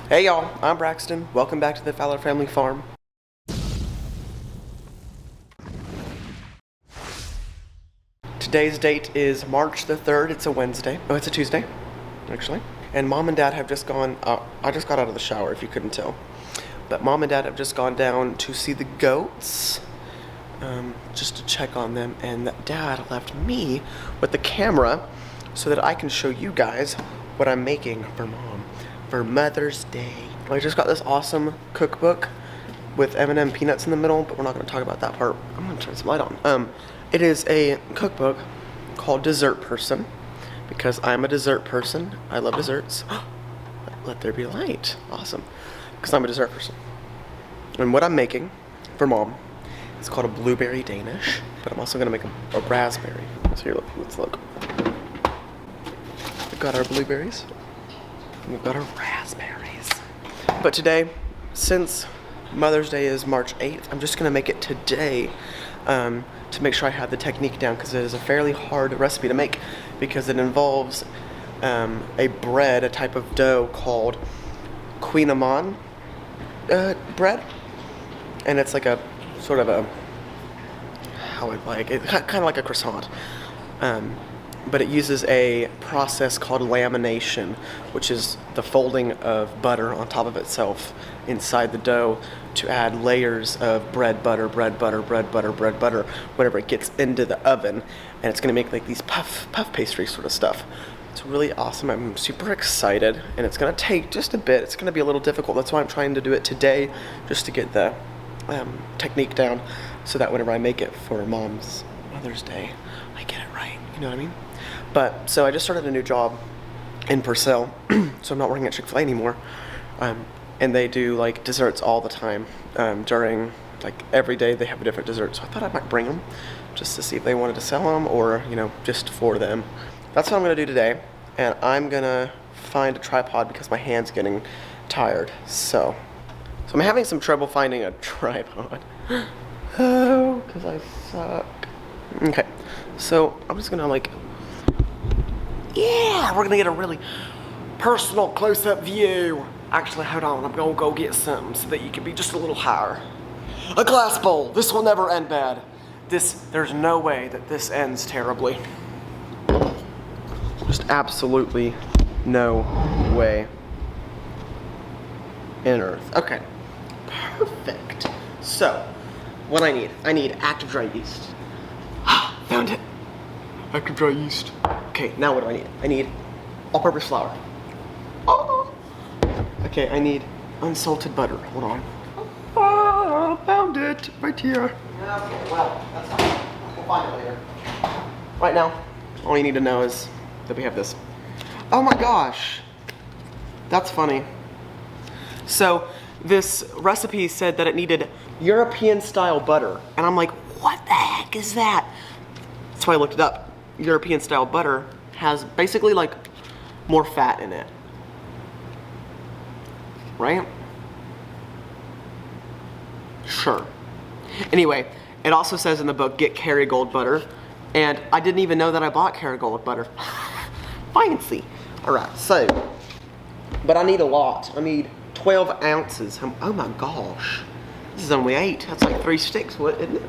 Hey y'all, I'm Braxton. Welcome back to the Fowler family farm. Today's date is March the 3rd. It's a Wednesday. Oh, it's a Tuesday, actually. And Mom and Dad have just gone, I just got out of the shower if you couldn't tell. But Mom and Dad have just gone down to see the goats, just to check on them. And Dad left me with the camera so that I can show you guys what I'm making for Mom for Mother's Day. I just got this awesome cookbook with M&M peanuts in the middle, but we're not going to talk about that part. I'm going to turn some light on. It is a cookbook called Dessert Person, because I'm a dessert person. I love desserts. Let there be light. Awesome. Because I'm a dessert person. And what I'm making for Mom is called a blueberry Danish, but I'm also going to make a raspberry. So here, let's look. We've got our blueberries. And we've got our raspberries. But today, since Mother's Day is March 8th, I'm just going to make it today to make sure I have the technique down, because it is a fairly hard recipe to make because it involves a bread, a type of dough called Queen Amman bread. And it's like a sort of a, how I'd like it, kind of like a croissant. But it uses a process called lamination, which is the folding of butter on top of itself inside the dough to add layers of bread butter whenever it gets into the oven. And it's going to make like these puff pastry sort of stuff. It's really awesome. I'm super excited, and it's going to take just a bit. It's going to be a little difficult. That's why I'm trying to do it today, just to get the technique down, so that whenever I make it for Mom's Mother's Day, I get it right. You know what I mean? But so I just started a new job in Purcell, so I'm not working at Chick-fil-A anymore. And they do like desserts all the time. During like every day they have a different dessert. So I thought I might bring them just to see if they wanted to sell them, or just for them. That's what I'm gonna do today. And I'm gonna find a tripod because my hand's getting tired. So I'm having some trouble finding a tripod. Oh, because I suck. Okay, so I'm just gonna we're gonna get a really personal close-up view. Actually, hold on, I'm gonna go get something so that you can be just a little higher. A glass bowl. This will never end bad. There's no way that this ends terribly. Just absolutely no way in earth. Okay, perfect. So, what I need active dry yeast. Found it. Active dry yeast. Okay, now what do? I need all-purpose flour. Oh. Okay, I need unsalted butter. Hold on. Oh, found it right here. Okay, well, that's fine. We'll find it later. Right now, all you need to know is that we have this. Oh my gosh, that's funny. So this recipe said that it needed European-style butter, and I'm like, what the heck is that? That's why I looked it up. European-style butter has basically like more fat in it, right? Sure. Anyway, it also says in the book, get Kerrygold butter, and I didn't even know that I bought Kerrygold butter. Fancy. All right, so, but I need a lot. I need 12 ounces. Oh my gosh. This is only 8. That's like 3 sticks, isn't it?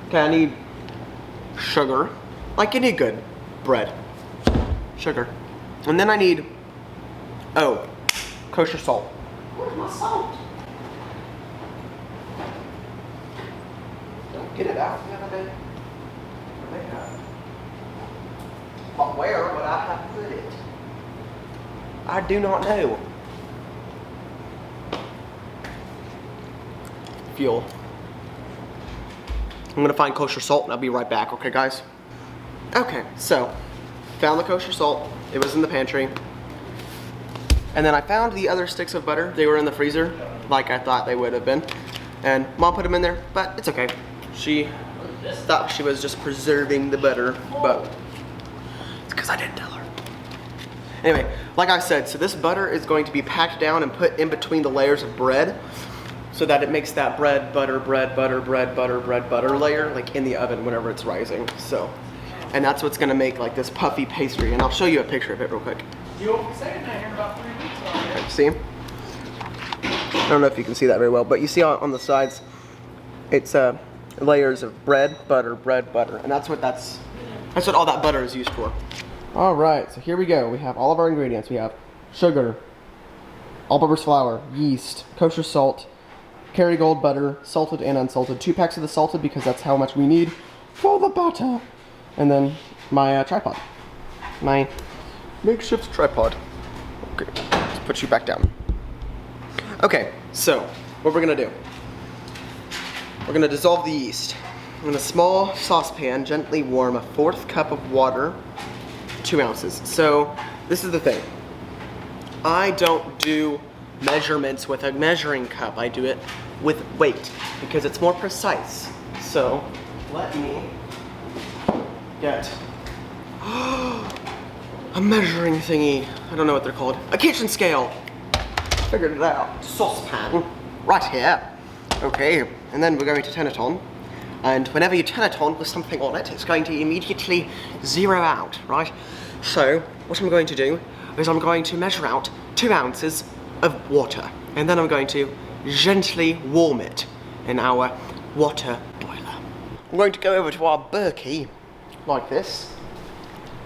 Okay, I need sugar, like any good bread. Sugar. And then I need, kosher salt. Where's my salt? Don't get it out the other day. But where would I have put it? I do not know. Fuel. I'm gonna find kosher salt and I'll be right back, okay guys? Okay, so, found the kosher salt. It was in the pantry. And then I found the other sticks of butter. They were in the freezer, like I thought they would have been. And Mom put them in there, but it's okay. She thought she was just preserving the butter, but it's because I didn't tell her. Anyway, like I said, so this butter is going to be packed down and put in between the layers of bread, so that it makes that bread butter layer like in the oven whenever it's rising. So, and that's what's gonna make like this puffy pastry, and I'll show you a picture of it real quick. You'll be saying that here in about 3 weeks. See? I don't know if you can see that very well, but you see on the sides, it's layers of bread, butter, and that's what all that butter is used for. All right, so here we go. We have all of our ingredients. We have sugar, all-purpose flour, yeast, kosher salt, Kerrygold butter, salted and unsalted. 2 packs of the salted because that's how much we need for the batter. And then my tripod, my makeshift tripod. Okay, let's put you back down. Okay, so what we're gonna do, we're gonna dissolve the yeast. In a small saucepan, gently warm a 1/4 cup of water, 2 ounces. So this is the thing. I don't do measurements with a measuring cup. I do it with weight because it's more precise. So let me get a measuring thingy. I don't know what they're called. A kitchen scale. Figured it out. Saucepan right here. Okay, and then we're going to turn it on. And whenever you turn it on with something on it, it's going to immediately zero out, right? So what I'm going to do is I'm going to measure out 2 ounces of water, and then I'm going to gently warm it in our water boiler. I'm going to go over to our Berkey, like this.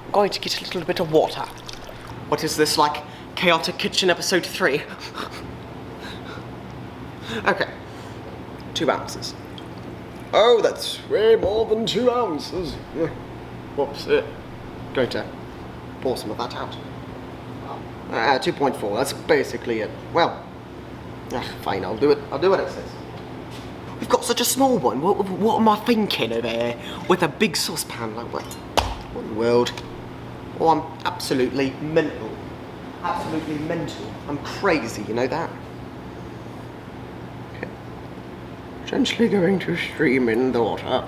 I'm going to get a little bit of water. What is this, like Chaotic Kitchen episode 3? Okay, 2 ounces. Oh, that's way more than 2 ounces. Whoops, going to pour some of that out. 2.4, that's basically it. Well, fine, I'll do it. I'll do what it says. We've got such a small one. What am I thinking of here? With a big saucepan like what? What in the world? Oh, I'm absolutely mental. Absolutely mental. I'm crazy, you know that? Okay. Gently going to stream in the water.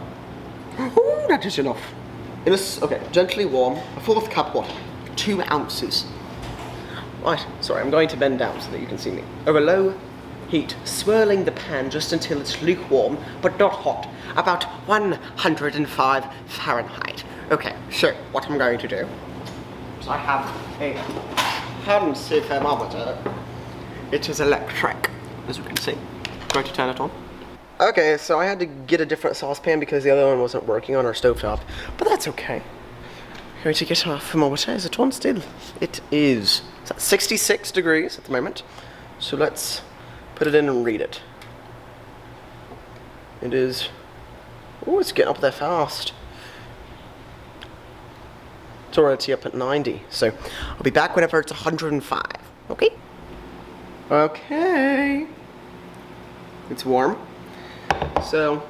Oh, that is enough. Okay, gently warm, a 1/4 cup water, 2 ounces. Right, sorry, I'm going to bend down so that you can see me. Over low heat, swirling the pan just until it's lukewarm, but not hot, about 105 Fahrenheit. Okay, so what I'm going to do is I have a fancy thermometer. It is electric, as you can see. I'm going to turn it on. Okay, so I had to get a different saucepan because the other one wasn't working on our stovetop, but that's okay. I'm going to get our thermometer. Is it on still? It is. It's at 66 degrees at the moment. So let's put it in and read it. It is, oh, it's getting up there fast. It's already up at 90. So I'll be back whenever it's 105. Okay? Okay. It's warm. So,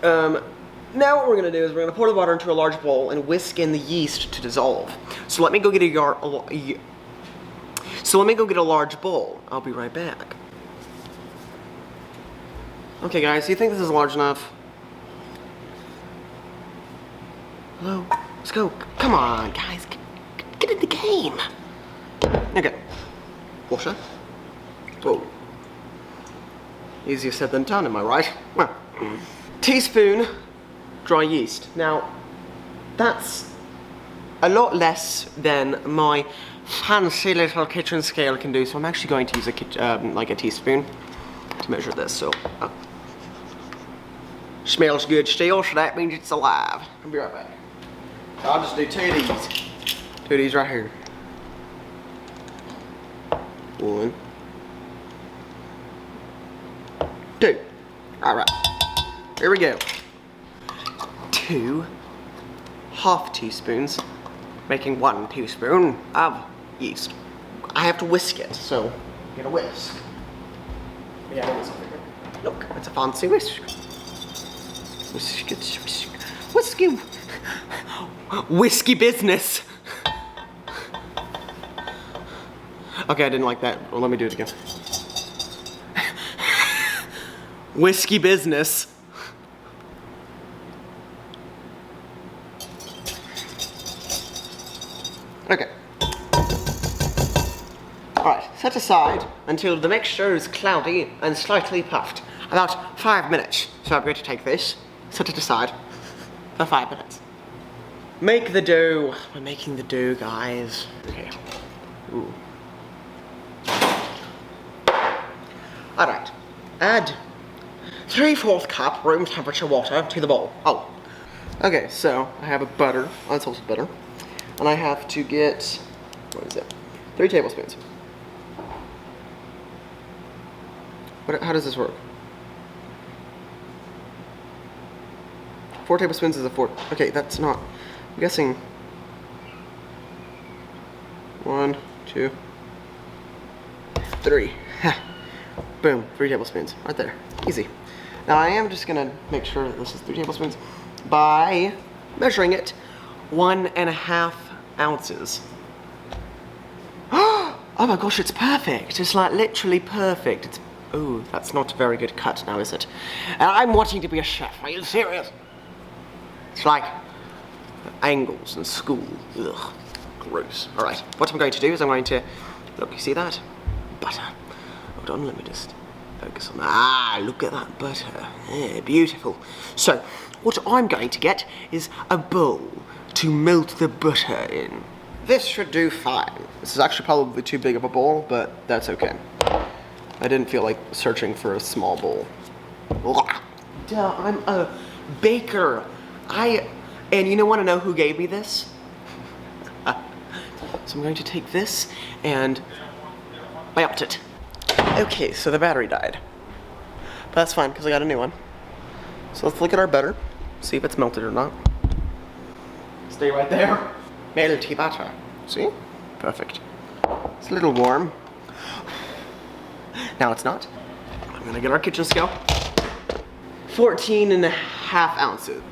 now what we're going to do is we're going to pour the water into a large bowl and whisk in the yeast to dissolve. So let me go get a large bowl. I'll be right back. Okay guys, do you think this is large enough? Hello? Let's go. Come on guys, get in the game. Okay. Water. Whoa. Easier said than done, am I right? Well, teaspoon dry yeast. Now, that's a lot less than my fancy little kitchen scale can do, so I'm actually going to use like a teaspoon to measure this. So, smells good still, so that means it's alive. I'll be right back. I'll just do 2 of these. 2 of these right here. 1. 2. Alright. Here we go. 2 half teaspoons, making 1 teaspoon of yeast. I have to whisk it, so get a whisk. Yeah, look, it's a fancy whisk. Whiskey. Whiskey business. Okay, I didn't like that. Well, let me do it again. Whiskey business. Okay. Alright, set aside until the mixture is cloudy and slightly puffed. About 5 minutes. So I'm going to take this, set it aside for 5 minutes. Make the dough. We're making the dough, guys. Okay. Ooh. Alright, add 3/4 cup room temperature water to the bowl. Oh. Okay, so I have a butter, unsalted butter, and I have to get, what is it? 3 tablespoons. How does this work? 4 tablespoons is a 4. Okay, that's not. I'm guessing 1, 2, 3. Boom, 3 tablespoons right there. Easy. Now I am just gonna make sure that this is 3 tablespoons by measuring it 1.5 ounces. Oh my gosh, it's perfect. It's like literally perfect. It's, oh, that's not a very good cut now, is it? And I'm wanting to be a chef. Are you serious? It's like angles in school. Ugh, gross. All right, what I'm going to do is I'm going to, look, you see that? Butter. Hold on, let me just focus on that. Ah, look at that butter. Yeah, beautiful. So, what I'm going to get is a bowl to melt the butter in. This should do fine. This is actually probably too big of a bowl, but that's okay. I didn't feel like searching for a small bowl. Duh, I'm a baker. And you want to know who gave me this? So I'm going to take this and melt it. Okay, so the battery died. But that's fine, because I got a new one. So let's look at our butter, see if it's melted or not. Stay right there. Melty butter. See? Perfect. It's a little warm. Now it's not. I'm gonna get our kitchen scale. 14.5 ounces.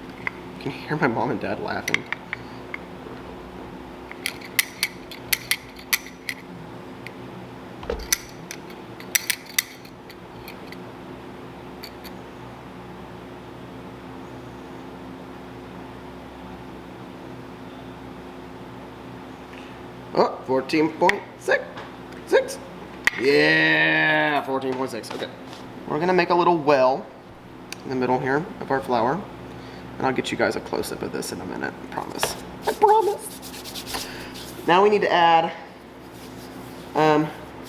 Can you hear my mom and dad laughing? Oh, 14.6. Yeah, 14.6. Okay. We're gonna make a little well in the middle here of our flour. And I'll get you guys a close-up of this in a minute, I promise. I promise. Now we need to add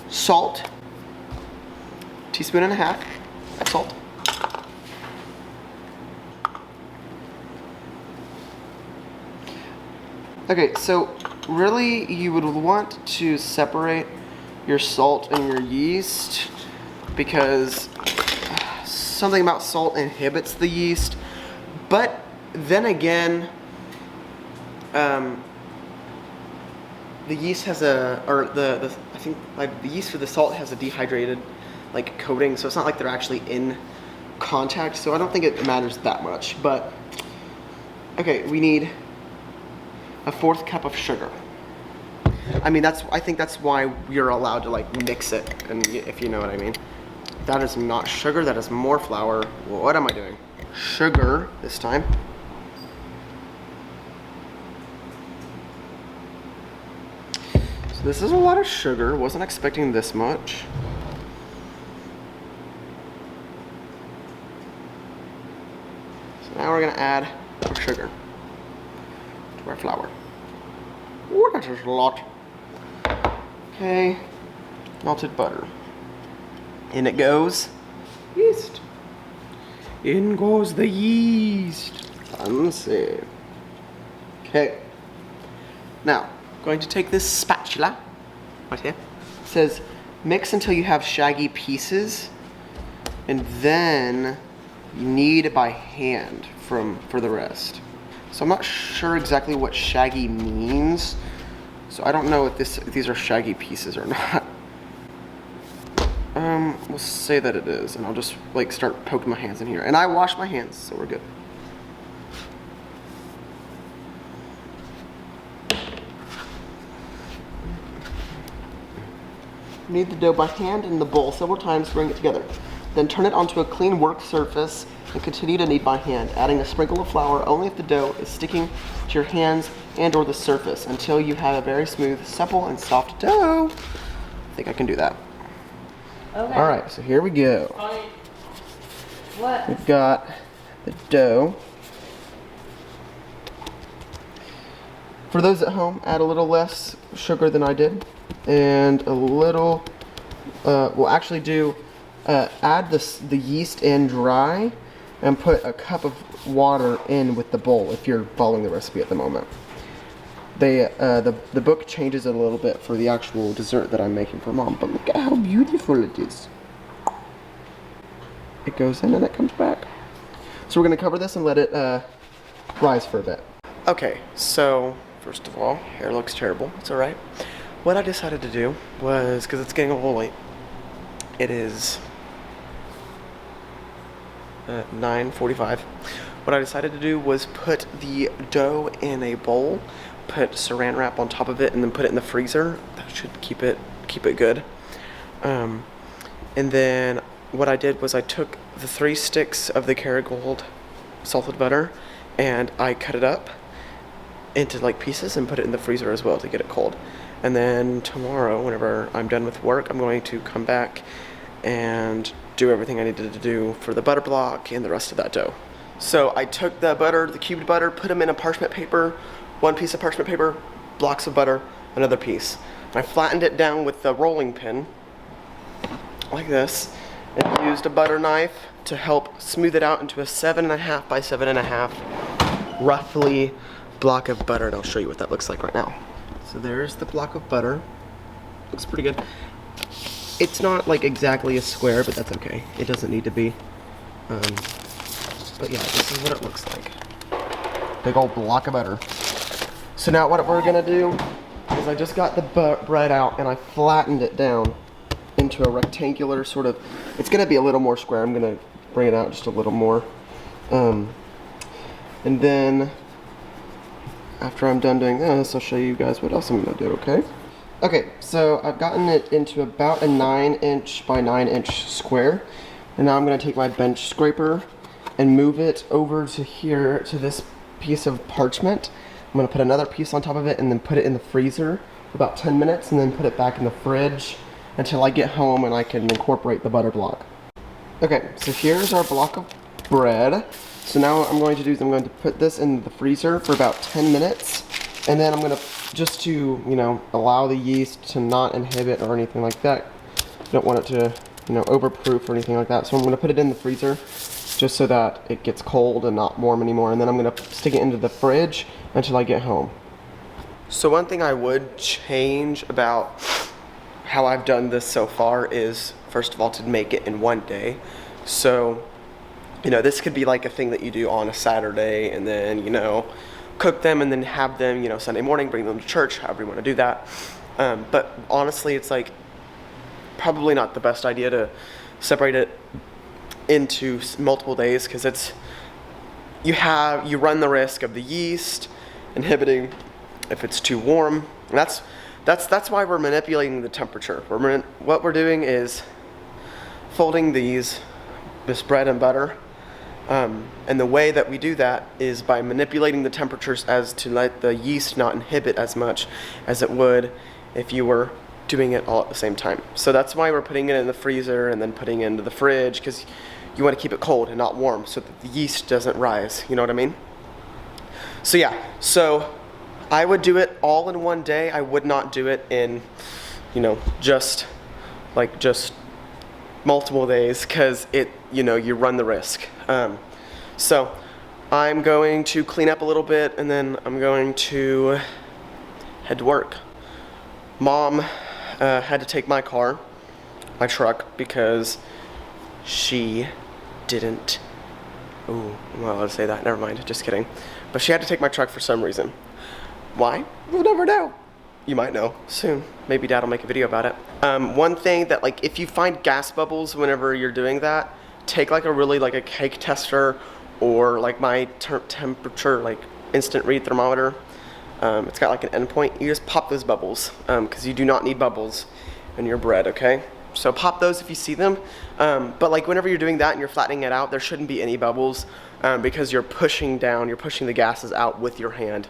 salt. 1.5 teaspoons of salt. Okay, so really you would want to separate your salt and your yeast because something about salt inhibits the yeast. But then again, the yeast has I think like the yeast for the salt has a dehydrated like coating, so it's not like they're actually in contact. So I don't think it matters that much. But okay, we need a 1/4 cup of sugar. I mean, I think that's why you're allowed to like mix it, and if you know what I mean. That is not sugar, that is more flour. What am I doing? Sugar this time. So this is a lot of sugar. Wasn't expecting this much. So now we're gonna add our sugar to our flour. Ooh, that is a lot. Okay, melted butter. In it goes yeast. In goes the yeast. Fancy. Okay. Now, I'm going to take this spatula right here. It says mix until you have shaggy pieces, and then you knead by hand for the rest. So I'm not sure exactly what shaggy means. So I don't know if these are shaggy pieces or not. We'll say that it is, and I'll just like start poking my hands in here. And I wash my hands, so we're good. Knead the dough by hand in the bowl several times to bring it together. Then turn it onto a clean work surface and continue to knead by hand, adding a sprinkle of flour only if the dough is sticking to your hands and or the surface until you have a very smooth, supple, and soft dough. I think I can do that. Okay. All right, so here we go. What? We've got the dough. For those at home, add a little less sugar than I did. and a little, we'll actually do, add the yeast in dry and put a cup of water in with the bowl if you're following the recipe at the moment. The book changes it a little bit for the actual dessert that I'm making for Mom, but look at how beautiful it is. It goes in and it comes back. So we're gonna cover this and let it rise for a bit. Okay, so first of all, hair looks terrible. It's all right. What I decided to do was, because it's getting a little late, it is 9:45. What I decided to do was put the dough in a bowl, put saran wrap on top of it, and then put it in the freezer. That should keep it good. And then what I did was I took the 3 sticks of the Kerrygold salted butter and I cut it up into like pieces and put it in the freezer as well to get it cold. And then tomorrow, whenever I'm done with work, I'm going to come back and do everything I needed to do for the butter block and the rest of that dough. So I took the butter, the cubed butter, put them in a parchment paper, 1 piece of parchment paper, blocks of butter, another piece. I flattened it down with the rolling pin, like this, and used a butter knife to help smooth it out into a 7.5 by 7.5 roughly block of butter, and I'll show you what that looks like right now. So there's the block of butter. Looks pretty good. It's not like exactly a square, but that's okay. It doesn't need to be. But yeah, this is what it looks like. Big old block of butter. So now what we're gonna do is I just got the bread out and I flattened it down into a rectangular sort of, it's gonna be a little more square. I'm gonna bring it out just a little more. And then after I'm done doing this, I'll show you guys what else I'm gonna do, okay? Okay, so I've gotten it into about a 9" by 9" square. And now I'm gonna take my bench scraper and move it over to here, to this piece of parchment. I'm gonna put another piece on top of it and then put it in the freezer for about 10 minutes and then put it back in the fridge until I get home and I can incorporate the butter block. Okay, so here's our block of bread. So now what I'm going to do is I'm going to put this in the freezer for about 10 minutes. And then I'm gonna, just to, you know, allow the yeast to not inhibit or anything like that. I don't want it to, you know, overproof or anything like that. So I'm gonna put it in the freezer just so that it gets cold and not warm anymore. And then I'm gonna stick it into the fridge until I get home. So one thing I would change about how I've done this so far is, first of all, to make it in one day. So, you know, this could be like a thing that you do on a Saturday and then, you know, cook them and then have them, you know, Sunday morning, bring them to church, however you want to do that. But honestly, it's like probably not the best idea to separate it into multiple days, because it's, you run the risk of the yeast inhibiting if it's too warm. And that's why we're manipulating the temperature. What we're doing is folding this bread and butter, and the way that we do that is by manipulating the temperatures as to let the yeast not inhibit as much as it would if you were doing it all at the same time. So that's why we're putting it in the freezer and then putting it into the fridge, because you want to keep it cold and not warm so that the yeast doesn't rise, you know what I mean? So yeah, so I would do it all in one day. I would not do it in, you know, just multiple days, because you run the risk. So I'm going to clean up a little bit and then I'm going to head to work. Mom had to take my truck, because she didn't, oh, I'm not allowed to say that, never mind, just kidding. But she had to take my truck for some reason. Why? We'll never know. You might know soon. Maybe Dad will make a video about it. One thing that, like, if you find gas bubbles whenever you're doing that, take like a cake tester, or like my temperature, like instant read thermometer. It's got like an endpoint. You just pop those bubbles, because you do not need bubbles in your bread, okay? So pop those if you see them. But like whenever you're doing that and you're flattening it out, there shouldn't be any bubbles, because you're pushing the gases out with your hand.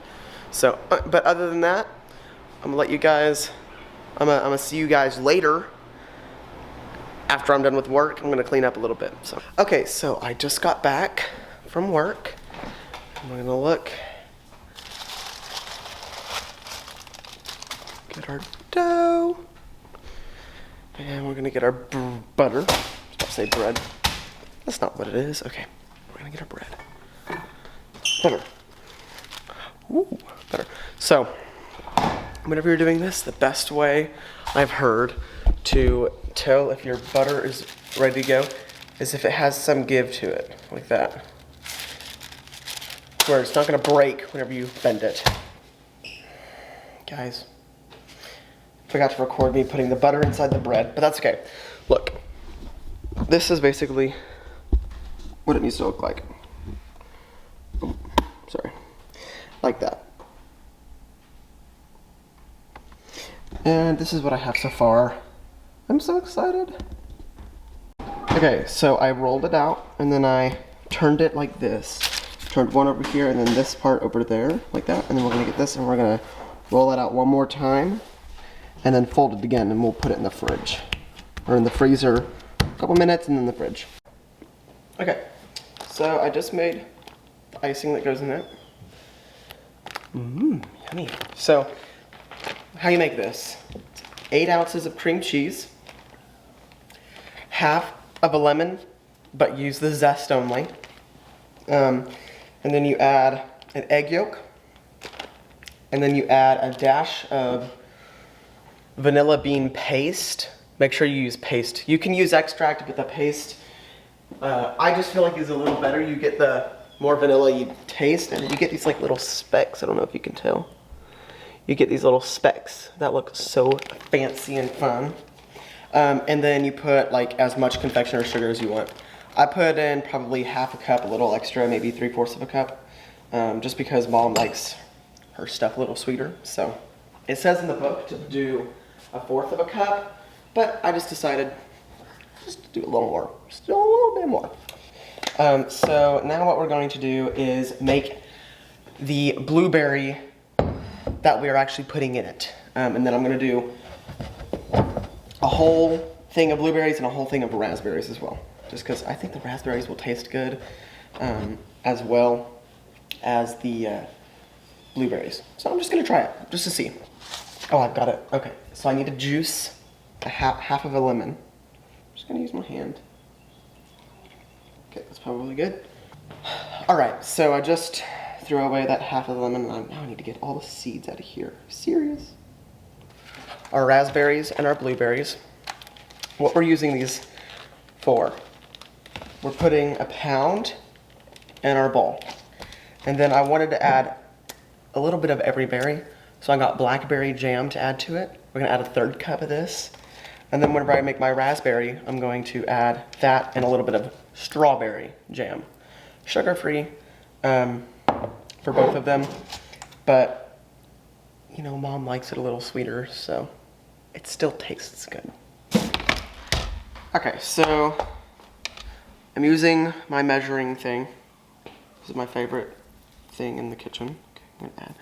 So, but other than that, I'm gonna see you guys later. After I'm done with work, I'm gonna clean up a little bit. So, okay, so I just got back from work. I'm gonna look. Get our dough. And we're gonna get our butter. I was about to say bread. That's not what it is. Okay, we're gonna get our bread. Butter. Ooh, butter. So, whenever you're doing this, the best way I've heard to tell if your butter is ready to go is if it has some give to it, like that. Where it's not gonna break whenever you bend it. Guys, forgot to record me putting the butter inside the bread, but that's okay. Look, this is basically what it needs to look like. Oh, sorry, like that. And this is what I have so far. I'm so excited. Okay, so I rolled it out and then I turned it like this. Turned one over here and then this part over there, like that. And then we're gonna get this and we're gonna roll it out one more time and then fold it again and we'll put it in the fridge. Or in the freezer, a couple minutes and then the fridge. Okay, so I just made the icing that goes in it. Yummy. So, how you make this? 8 ounces of cream cheese, half of a lemon, but use the zest only. And then you add an egg yolk, and then you add a dash of vanilla bean paste. Make sure you use paste. You can use extract, but the paste, I just feel like is a little better. You get the more vanilla you taste, and you get these like little specks. I don't know if you can tell. You get these little specks that look so fancy and fun. And then you put like as much confectioner sugar as you want. I put in probably half a cup, a little extra, maybe 3/4 of a cup, just because Mom likes her stuff a little sweeter. So it says in the book to do 1/4 of a cup, but I just decided just to do a little more, just do a little bit more. So now what we're going to do is make the blueberry that we are actually putting in it. And then I'm gonna do a whole thing of blueberries and a whole thing of raspberries as well. Just because I think the raspberries will taste good as well as the blueberries. So I'm just gonna try it, just to see. Oh, I've got it, okay. So I need to juice half of a lemon. I'm just gonna use my hand. Okay, that's probably good. All right, so I just threw away that half of the lemon and now I need to get all the seeds out of here. Serious? Our raspberries and our blueberries. What we're using these for, we're putting 1 pound in our bowl. And then I wanted to add a little bit of every berry. So I got blackberry jam to add to it. We're gonna add a 1/3 cup of this. And then whenever I make my raspberry, I'm going to add that and a little bit of strawberry jam. Sugar-free for both of them. But, you know, Mom likes it a little sweeter, so it still tastes good. Okay, so I'm using my measuring thing. This is my favorite thing in the kitchen. Okay, I'm gonna add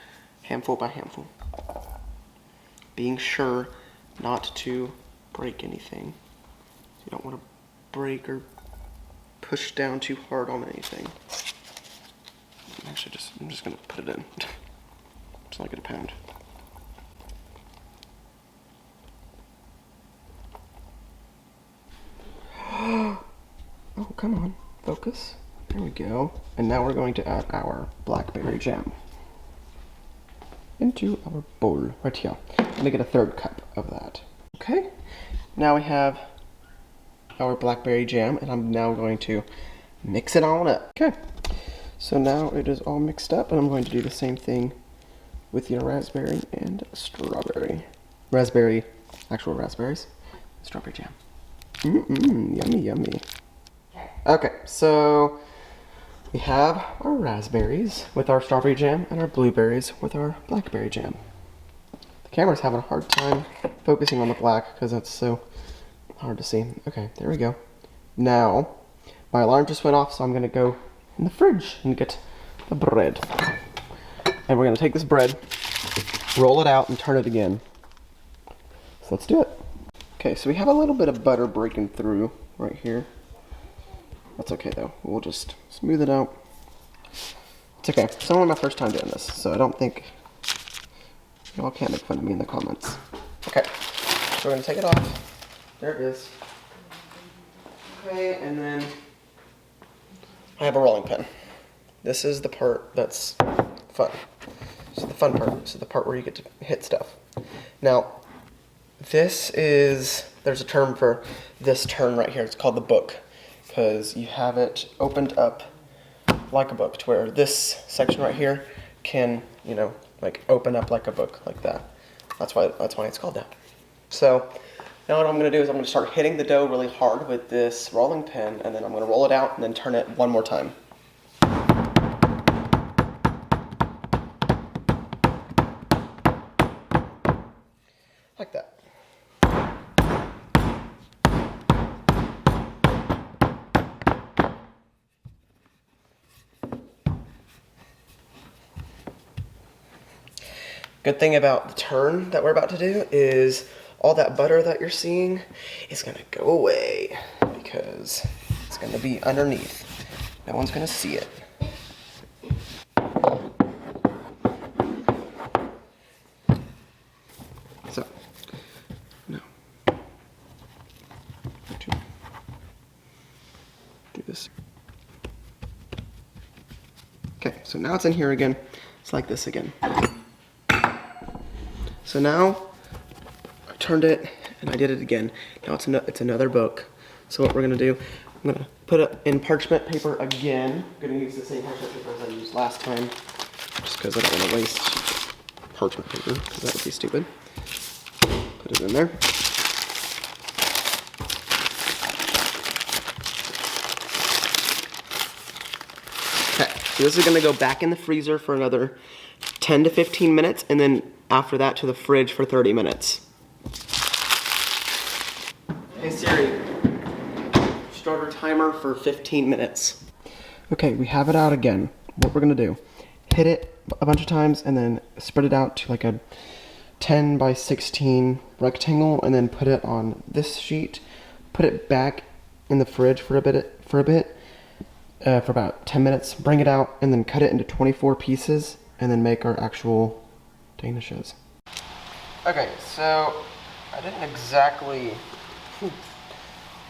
handful by handful. Being sure not to break anything. You don't want to break or push down too hard on anything. Actually, I'm just gonna put it in. Just like 1 pound. Oh, come on, focus. There we go. And now we're going to add our blackberry jam into our bowl right here. I'm gonna get a 1/3 cup of that. Okay, now we have our blackberry jam and I'm now going to mix it on up. Okay, so now it is all mixed up and I'm going to do the same thing with your raspberry and strawberry. Raspberry, actual raspberries, strawberry jam. Yummy, yummy. Okay, so we have our raspberries with our strawberry jam and our blueberries with our blackberry jam. The camera's having a hard time focusing on the black because it's so hard to see. Okay, there we go. Now, my alarm just went off, so I'm gonna go in the fridge and get the bread. And we're gonna take this bread, roll it out, and turn it again. So let's do it. Okay, so we have a little bit of butter breaking through right here. That's okay though, we'll just smooth it out. It's okay, it's only my first time doing this, so I don't think, y'all can't make fun of me in the comments. Okay, so we're gonna take it off. There it is. Okay, and then I have a rolling pin. This is the part that's fun. This is the fun part. This is the part where you get to hit stuff. Now, there's a term for this turn right here. It's called the book, because you have it opened up like a book to where this section right here can, like open up like a book, like that. That's why it's called that. So now what I'm gonna do is I'm gonna start hitting the dough really hard with this rolling pin, and then I'm gonna roll it out and then turn it one more time. Like that. Good thing about the turn that we're about to do is all that butter that you're seeing is gonna go away because it's gonna be underneath. No one's gonna see it. So, no. Do this. Okay, so now it's in here again. It's like this again. So now I turned it and I did it again. Now it's another book. So what we're gonna do, I'm gonna put it in parchment paper again. I'm gonna use the same parchment paper as I used last time, just because I don't want to waste parchment paper, because that would be stupid. Put it in there. Okay, so this is gonna go back in the freezer for another 10 to 15 minutes, and then after that to the fridge for 30 minutes. Hey Siri, start our timer for 15 minutes. Okay, we have it out again. What we're gonna do, hit it a bunch of times and then spread it out to like a 10 by 16 rectangle, and then put it on this sheet, put it back in the fridge for a bit, for about 10 minutes, bring it out, and then cut it into 24 pieces, and then make our actual Danishes. Okay, so I didn't exactly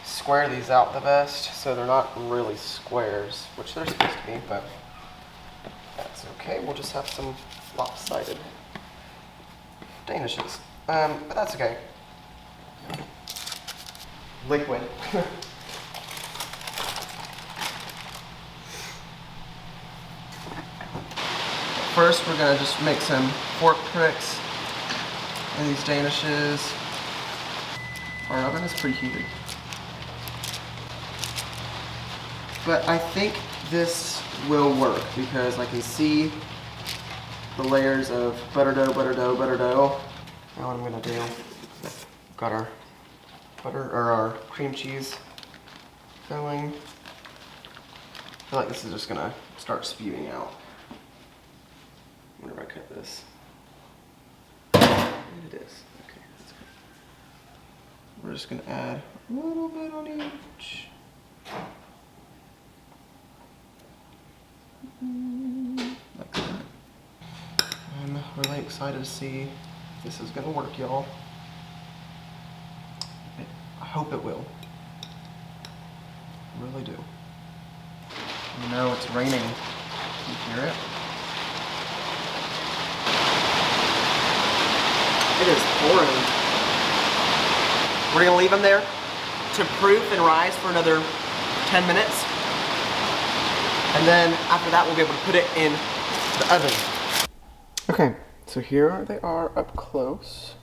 square these out the best, so they're not really squares, which they're supposed to be, but that's okay. We'll just have some lopsided Danishes, but that's okay. Liquid. First, we're gonna just make some fork pricks in these Danishes. Our oven is preheated. But I think this will work because I can see the layers of butter dough, butter dough, butter dough. Now what I'm gonna do, got our butter, or our cream cheese filling. I feel like this is just gonna start spewing out whenever I cut this. And it is. Okay, that's good. We're just gonna add a little bit on each. Like that. I'm really excited to see if this is gonna work, y'all. I hope it will. I really do. You know it's raining. You hear it? It is pouring. We're gonna leave them there to proof and rise for another 10 minutes. And then after that, we'll be able to put it in the oven. Okay, so here they are up close.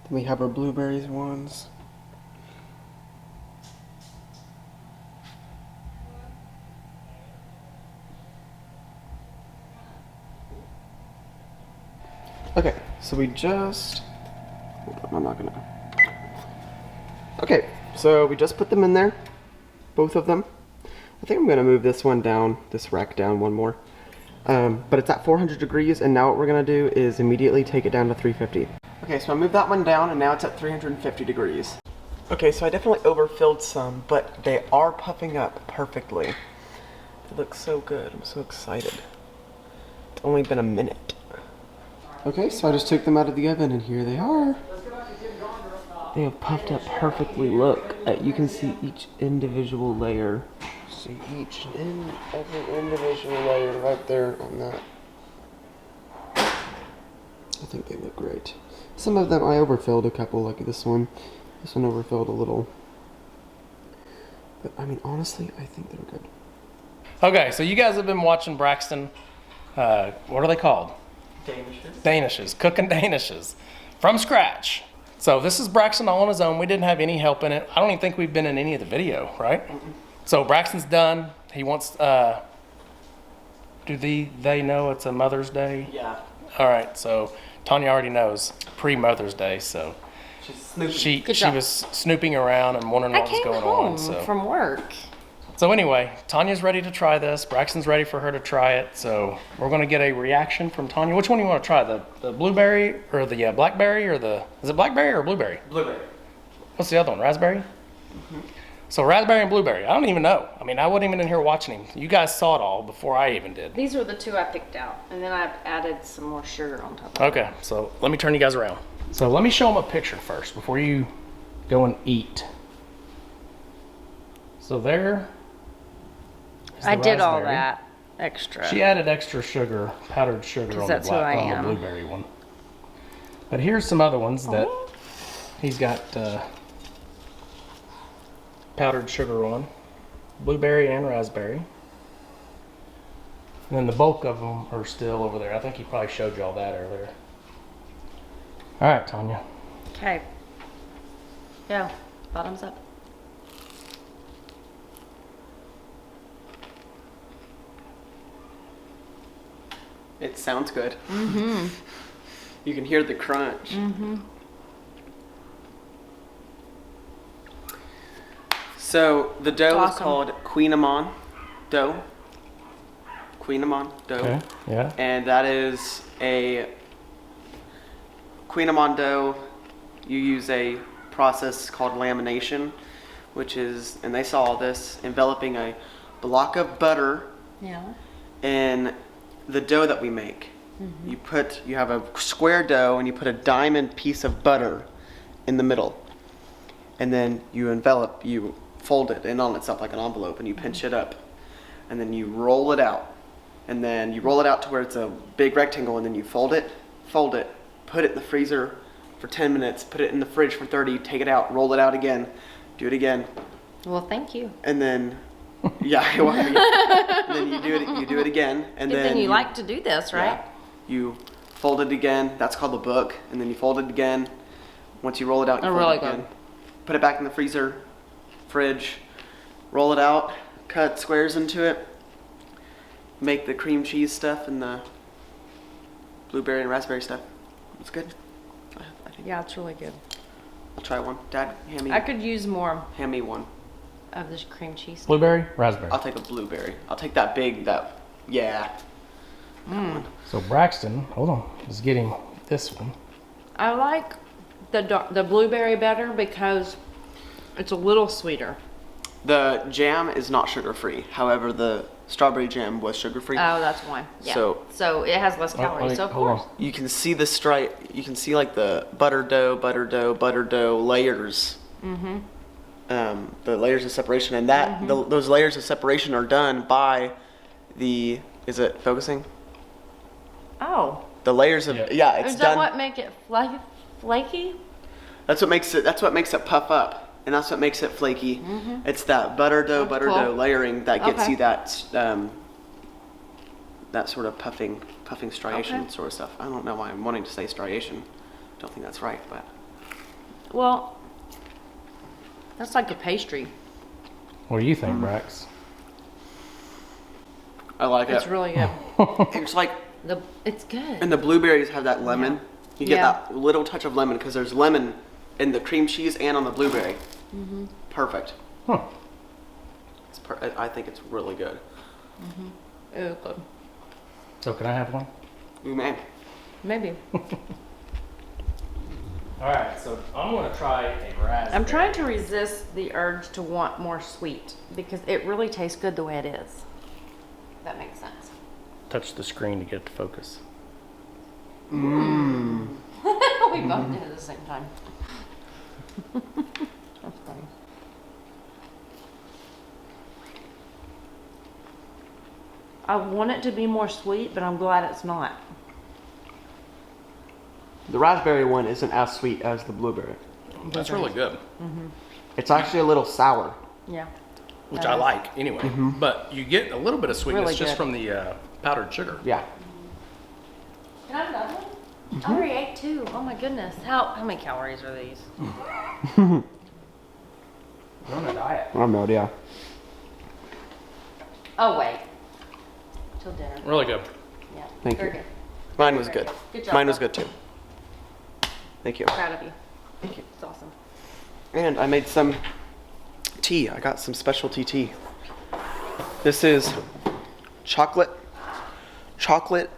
Then we have our blueberries ones. Okay, so we just, hold on, I'm not gonna. Okay, so we just put them in there, both of them. I think I'm gonna move this one down, this rack down one more. But it's at 400 degrees, and now what we're gonna do is immediately take it down to 350. Okay, so I moved that one down, and now it's at 350 degrees. Okay, so I definitely overfilled some, but they are puffing up perfectly. It looks so good. I'm so excited. It's only been a minute. Okay, so I just took them out of the oven and here they are. They have puffed up perfectly. Look, you can see each individual layer. See every individual layer right there on that. I think they look great. Some of them I overfilled a couple, like this one. This one overfilled a little. But I mean, honestly, I think they're good. Okay, so you guys have been watching Braxton. What are they called? Danishes. Danishes, cooking Danishes from scratch. So this is Braxton all on his own. We didn't have any help in it. I don't even think we've been in any of the video, right? So Braxton's done. He wants, do they know it's a Mother's Day? Yeah. All right, so Tanya already knows pre-Mother's Day, so She's snooping. she was snooping around and wondering what was going on. So from work. So anyway, Tanya's ready to try this. Braxton's ready for her to try it. So we're going to get a reaction from Tanya. Which one do you want to try? The blueberry or the blackberry or is it blackberry or blueberry? Blueberry. What's the other one? Raspberry? Mm-hmm. So raspberry and blueberry. I don't even know. I mean, I wasn't even in here watching him. You guys saw it all before I even did. These were the two I picked out, and then I've added some more sugar on top of it. Okay, so let me turn you guys around. So let me show them a picture first before you go and eat. So there. I did all raspberry. that extra. She added extra sugar, powdered sugar on the, that's who I on am. the blueberry one. But here's some other ones that he's got powdered sugar on. Blueberry and raspberry. And then the bulk of them are still over there. I think he probably showed you all that earlier. All right, Tanya. Okay. Yeah, bottoms up. It sounds good. Mm-hmm. You can hear the crunch. Mm-hmm. So the dough is called Kneading dough. Kneading dough. Okay. Yeah. And that is a Kneading dough. You use a process called lamination, which is, and they saw this, enveloping a block of butter Yeah. in the dough that we make. Mm-hmm. You have a square dough and you put a diamond piece of butter in the middle, and then you fold it in on itself like an envelope, and you pinch it up, and then you roll it out, and then you roll it out to where it's a big rectangle, and then you fold it, put it in the freezer for 10 minutes, put it in the fridge for 30, take it out, roll it out again, do it again. Well, thank you. And then yeah, well, and then you do it again, and Then you like to do this, right? Yeah, you fold it again. That's called the book. And then you fold it again. Once you roll it out, you fold it again. Put it back in the freezer, fridge. Roll it out. Cut squares into it. Make the cream cheese stuff and the blueberry and raspberry stuff. It's good. I think. Yeah, it's really good. I'll try one. Dad, hand me. I could use more Hand me one. of this cream cheese. Blueberry, raspberry. I'll take a blueberry. I'll take that big. Yeah. So Braxton, hold on, is getting this one. I like the blueberry better because it's a little sweeter. The jam is not sugar-free. However, the strawberry jam was sugar-free. Oh, that's why. Yeah. So it has less calories. So of course. you can see the stripe. You can see like the butter dough layers. Mm-hmm. The layers of separation, and that those layers of separation are done by the. Is it focusing? Oh. The layers of Yeah. yeah, it's Is done. that what make it flaky? That's what makes it puff up, and that's what makes it flaky. Mm-hmm. It's that butter dough cool. layering that gets Okay. you that sort of puffing striation sort of stuff. I don't know why I'm wanting to say striation. Don't think that's right, but Well, that's like a pastry. What do you think, Brax? I like It's it. really good. It's like, It's good. and the blueberries have that lemon. Yeah. You get Yeah. that little touch of lemon because there's lemon in the cream cheese and on the blueberry. Mm-hmm. Perfect. Huh. I think it's really good. It was good. So can I have one? Ooh, man. Maybe. All right, so I'm gonna try a raspberry. I'm trying to resist the urge to want more sweet because it really tastes good the way it is. That makes sense. Touch the screen to get it to focus. We both did it at the same time. That's funny. I want it to be more sweet, but I'm glad it's not. The raspberry one isn't as sweet as the blueberry. That's really good, It's actually a little sour. Yeah. which That I is- like anyway. But you get a little bit of sweetness Really just good. from the powdered sugar. Yeah. Can I have another one? I already ate two. Oh my goodness. How many calories are these? We're on a diet. I have no idea. Oh wait. Till dinner. Really good. Yeah. Thank Very you. good. Mine was Very good. Good job. Mine was good too. Thank you. Proud of you. Thank you. It's awesome. And I made some tea. I got some specialty tea. This is chocolate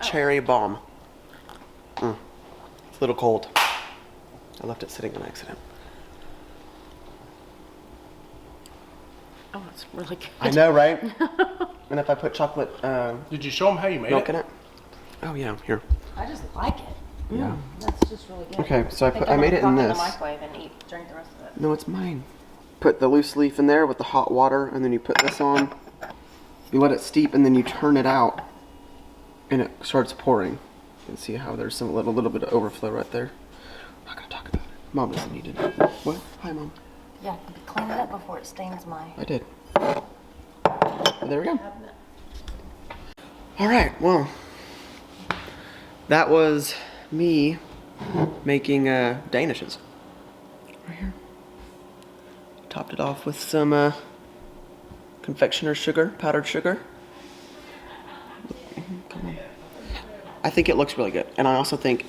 cherry bomb. It's a little cold. I left it sitting on accident. Oh, it's really good. I know, right? And if I put chocolate Did you show them how you made milk it? in it? Oh yeah, here. I just like it. Yeah. That's just really good. Okay, so think I I'm made gonna it in pop this. the microwave and drink the rest of it. No, it's mine. Put the loose leaf in there with the hot water, and then you put this on. You let it steep, and then you turn it out, and it starts pouring. You can see how there's a little bit of overflow right there. I'm not gonna talk about it. Mom doesn't need to know. What? Hi, Mom. Yeah, clean it up before it stains my I did. There we go. cabinet. All right. Well, that was me making Danishes. Right here. Topped it off with some confectioner's sugar, powdered sugar. Come on. I think it looks really good, and I also think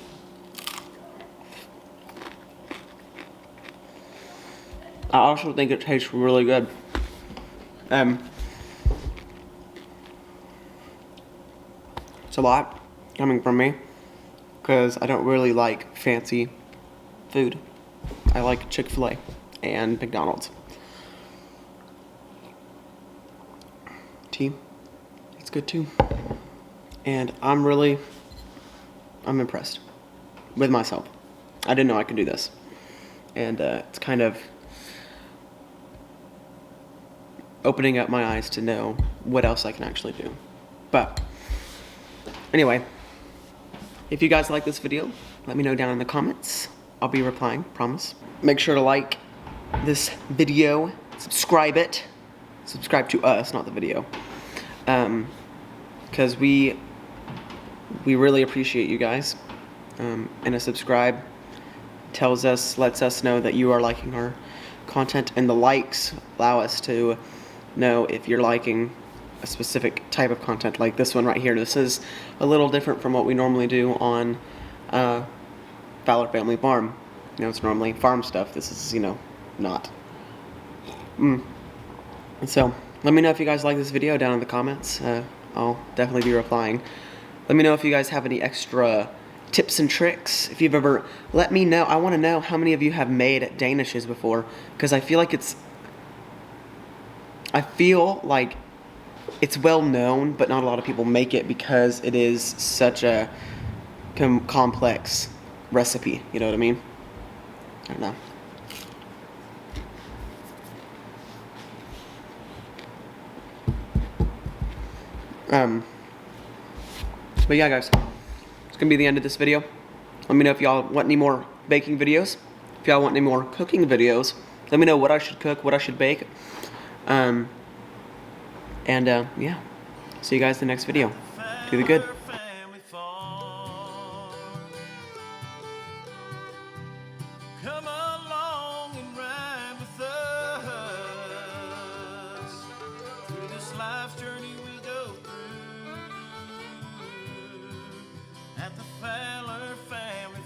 it tastes really good. It's a lot coming from me because I don't really like fancy food. I like Chick-fil-A and McDonald's. Tea, it's good too. And I'm impressed with myself. I didn't know I could do this. And it's kind of opening up my eyes to know what else I can actually do. But anyway, if you guys like this video, let me know down in the comments. I'll be replying, promise. Make sure to like this video, subscribe to us, not the video. Because we really appreciate you guys. And a subscribe lets us know that you are liking our content, and the likes allow us to know if you're liking a specific type of content like this one right here. This is a little different from what we normally do on Fowler Family Farm. You know, it's normally farm stuff. This is, not. And so, let me know if you guys like this video down in the comments. I'll definitely be replying. Let me know if you guys have any extra tips and tricks. If you've ever, let me know. I want to know how many of you have made Danishes before, because I feel like it's well known, but not a lot of people make it because it is such a complex recipe. You know what I mean? I don't know. But yeah, guys, it's gonna be the end of this video. Let me know if y'all want any more baking videos. If y'all want any more cooking videos, let me know what I should cook, what I should bake. Yeah, see you guys in the next video. Do the good. Family farm. Come along and ride with us through this life's journey we go through at the Fowler Family